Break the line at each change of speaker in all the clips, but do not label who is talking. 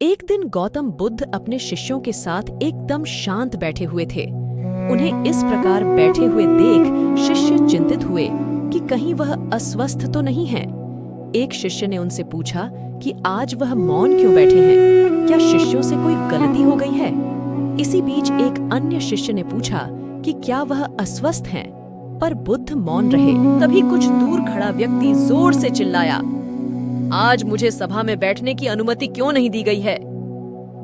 एक दिन गौतम बुद्ध अपने शिष्यों के साथ एकदम शांत बैठे हुए थे। उन्हें इस प्रकार बैठे हुए देख शिष्य चिंतित हुए कि कहीं वह अस्वस्थ तो नहीं है। एक शिष्य ने उनसे पूछा कि आज वह मौन क्यों बैठे हैं, क्या शिष्यों से कोई गलती हो गई है? इसी बीच एक अन्य शिष्य ने पूछा कि क्या वह अस्वस्थ हैं? पर बुद्ध मौन रहे। तभी कुछ दूर खड़ा व्यक्ति जोर से चिल्लाया, आज मुझे सभा में बैठने की अनुमति क्यों नहीं दी गई है?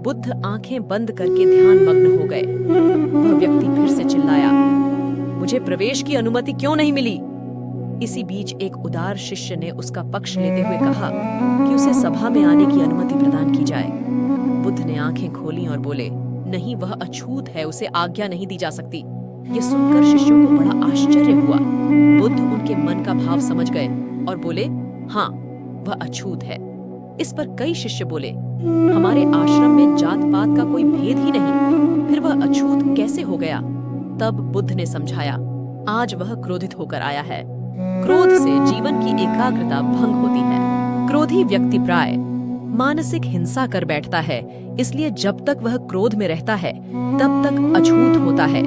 बुद्ध आंखें बंद करके ध्यान मग्न हो गए। वह व्यक्ति फिर से चिल्लाया, मुझे प्रवेश की अनुमति क्यों नहीं मिली? इसी बीच एक उदार शिष्य ने उसका पक्ष लेते हुए कहा कि उसे सभा में आने की अनुमति प्रदान की जाए। बुद्ध ने आंखें खोली और बोले, नहीं, वह अछूत है, उसे आज्ञा नहीं दी जा सकती। ये सुनकर शिष्यों को बड़ा आश्चर्य हुआ। बुद्ध उनके मन का भाव समझ गए और बोले, हाँ, वह अछूत है। इस पर कई शिष्य बोले, हमारे आश्रम में जात पात का कोई भेद ही नहीं, फिर वह अछूत कैसे हो गया? तब बुद्ध ने समझाया, आज वह क्रोधित होकर आया है। क्रोध से जीवन की एकाग्रता भंग होती है। क्रोधी व्यक्ति प्राय मानसिक हिंसा कर बैठता है, इसलिए जब तक वह क्रोध में रहता है तब तक अछूत होता है।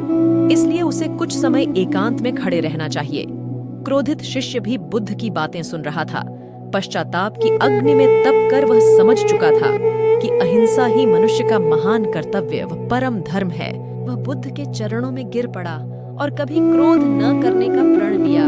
इसलिए उसे कुछ समय एकांत में खड़े रहना चाहिए। क्रोधित शिष्य भी बुद्ध की बातें सुन रहा था। पश्चाताप की अग्नि में तप कर वह समझ चुका था कि अहिंसा ही मनुष्य का महान कर्तव्य व परम धर्म है। वह बुद्ध के चरणों में गिर पड़ा और कभी क्रोध न करने का प्रण लिया।